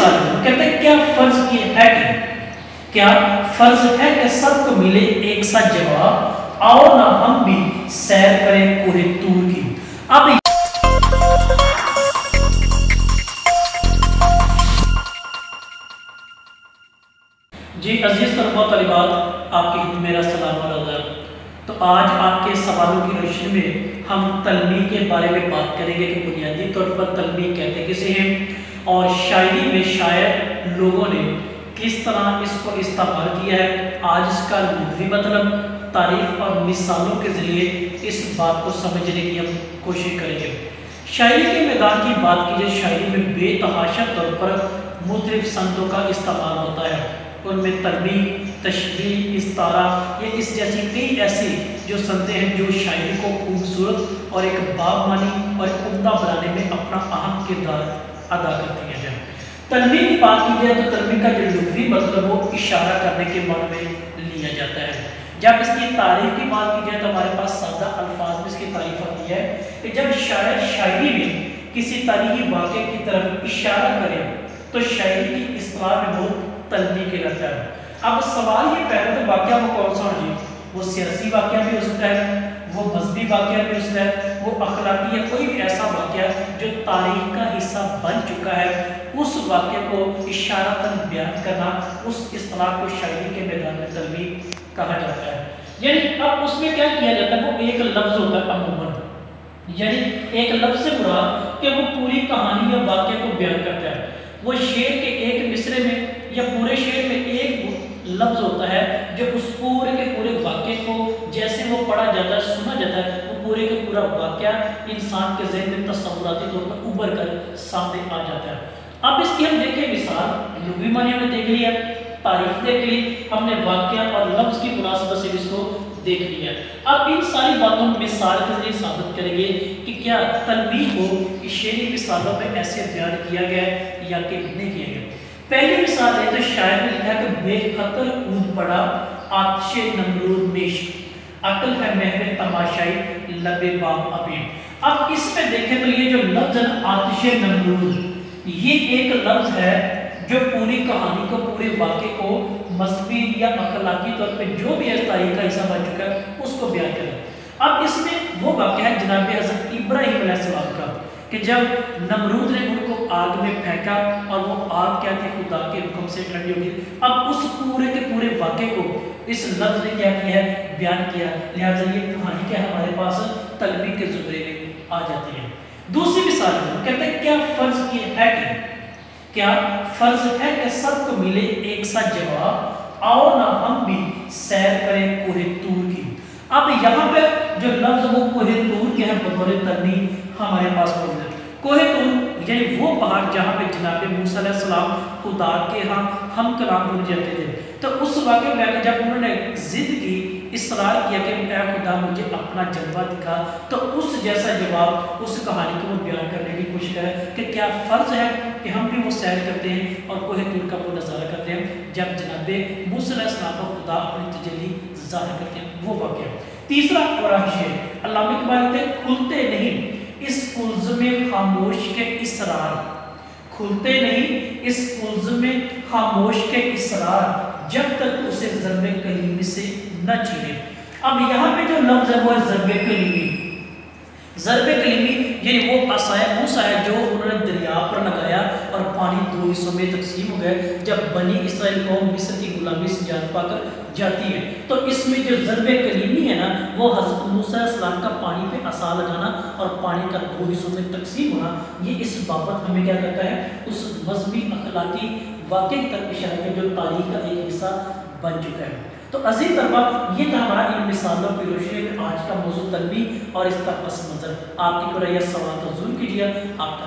مثال کہتے ہیں کیا فرض کی ہے کیا فرض ہے کہ سب کو ملے ایک ساتھ جواب، آؤ نہ ہم بھی سیر کریں کوہ طور کی۔ اب جی عزیز طلباء و طالبات، آپ کی خدمت میرا سلام و عرض۔ تو آج آپ کے سوالوں کی روشنی میں ہم تلمیح کے بارے میں بات کریں گے کہ بنیادی طور پر تلمیح کہتے کسے ہیں، اور شاعری میں شاعر لوگوں نے کس طرح اس کو استعمال کیا ہے۔ آج اس کا لغوی مطلب، تعریف اور مثالوں کے ذریعے اس بات کو سمجھنے کی ہم کوشش کریں گے۔ شاعری کے میدان کی بات کیجیے، شاعری میں بے تحاشا طور پر مختلف صنعتوں کا استعمال ہوتا ہے۔ ان میں تلمیح، تشبیہ، استعارہ، یہ اس جیسی کئی ایسی جو صنعتیں ہیں جو شاعری کو خوبصورت اور ایک باب مانی اور ایک عمدہ بنانے میں اپنا اہم کردار ادا کرتی ہیں۔ تلمیح کی بات کی جائے تو تلمیح کا جو لغوی مطلب وہ اشارہ کرنے کے معنی میں لیا جاتا ہے۔ جب اس کی تعریف کی بات کی جائے تو ہمارے پاس سادہ الفاظ میں اس کی تعریف آتی ہے کہ جب شاعر شاعری میں کسی تاریخی واقعے کی طرف اشارہ کرے تو شاعری کی اصطلاح میں وہ تلمیح کہلاتا ہے۔ اب سوال یہ پیدا تو واقعہ وہ کون سا ہوگی؟ وہ سیاسی واقعہ بھی ہو سکتا ہے، وہ مذہبی واقعہ بھی ہو سکتا ہے، وہ اخلاقی یا کوئی بھی ایسا واقعہ جو تاریخ کا حصہ بن چکا ہے، اس واقعے کو اشارتاً بیان کرنا، اس اصطلاح کو شاعری کے میدان میں تلمیح کہا جاتا ہے۔ یعنی اب اس میں کیا کیا جاتا ہے، وہ ایک لفظ ہوتا ہے عموماً، یعنی ایک لفظ سے مراد کہ وہ پوری کہانی یا واقعے کو بیان کرتا ہے۔ وہ شعر کے ایک مصرے میں یا پورے شعر میں ایک لفظ ہوتا ہے جو اس پورے کے پورے واقعے کو جیسے وہ پڑھا جاتا ہے، سنا جاتا ہے، وہ پورے کے پورا واقعہ انسان کے ذہن میں تصوراتی طور پر ابھر کر سامنے آ جاتا ہے۔ اب اس کی ہم دیکھیں مثال، لغوی معنی ہم نے دیکھ لیا، تعریف دیکھ لی، ہم نے واقعہ اور لفظ کی مناسبت سے اس کو دیکھ لیا۔ اب ان ساری باتوں میں مثال کے ذریعے ثابت کریں گے کہ کیا تلمیح کو شعری مثالوں میں ایسے بیان کیا گیا ہے یا کہ نہیں کیا گیا۔ پہلی مثال ہے تو شاعر نے لکھا کہ بے خطر کود پڑا آتش نمرود میش، عقل ہے محو تماشائی لب بام ابھی۔ اب اس میں دیکھیں تو یہ جو لفظ ہے آتش نمرود، یہ ایک لفظ ہے جو پوری کہانی کو، پورے واقعے کو مذہبی یا اخلاقی طور پہ جو بھی اس تاریخ کا حصہ بن چکا ہے اس کو بیان کرے۔ اب اس میں وہ واقعہ ہے جناب حضرت ابراہیم علیہ السلام کا کہ جب نمرود نے ان کو آگ میں پھینکا اور وہ آگ کیا تھی خدا کے حکم سے ٹھنڈی ہو گئی۔ اب اس پورے کے پورے واقعے کو اس لفظ نے کیا کیا ہے، بیان کیا، لہٰذا یہ کہانی کیا ہمارے پاس تلمیح کے زمرے میں آ جاتی ہے۔ دوسری مثال ہے، کہتے ہیں کیا فرض کی ہے کیا فرض ہے کہ سب کو ملے ایک ساتھ جواب، آؤ نہ ہم بھی سیر کریں کوہ طور کی۔ اب یہاں پہ جو لفظ وہ کوہ طور کے ہیں بطور تلمیح ہمارے پاس موجود ہے۔ کوہ طور یعنی وہ پہاڑ جہاں پہ جناب موسیٰ علیہ السلام خدا کے ہاں ہم کلام بن جاتے تھے۔ تو اس واقعے میں جب انہوں نے ضد کی، اصرار کیا کہ اے خدا مجھے اپنا جلوہ دکھا، تو اس جیسا جواب اس کہانی کو وہ بیان کرنے کی کوشش کرے کہ کیا فرض ہے کہ ہم بھی وہ سیر کرتے ہیں اور کوہ طور کا وہ نظارہ کرتے ہیں جب جناب موسیٰ علیہ السلام کو خدا اپنی تجلی ظاہر کرتے ہیں، وہ واقعہ۔ تیسرا اور شعر علامہ اقبال کہتے ہیں کھلتے نہیں اس الزم خاموش کے اسرار، کھلتے نہیں اس الزم خاموش کے اسرار، جب تک اسے ضرب کلیمی سے نہ چیرے۔ اب یہاں پہ جو لفظ ہے وہ ہے ضرب کلیمی۔ ضرب کلیمی یعنی وہ عصائے موسیٰ ہے جو انہوں نے دریا پر لگایا اور پانی دو حصوں میں تقسیم ہو گئے جب بنی اسرائیل قوم مصر کی غلامی سے نجات پا کر جاتی ہے۔ تو اس میں جو ضرب کلیمی ہے نا، وہ حضرت موسیٰ علیہ السلام کا پانی پہ عصا لگانا اور پانی کا دو حصوں میں تقسیم ہونا، یہ اس بابت ہمیں کیا کرتا ہے، اس مذہبی اخلاقی واقعے کی طرف اشارہ ہے جو تاریخ کا ایک حصہ بن چکا ہے۔ تو عزیز طلباء، یہ تھا ہمارا ان مثالوں کی روشنی میں آج کا موضوع تلمیح اور اس کا پس منظر۔ آپ کی کوئی سوال تو ضرور کیجیے، آپ کا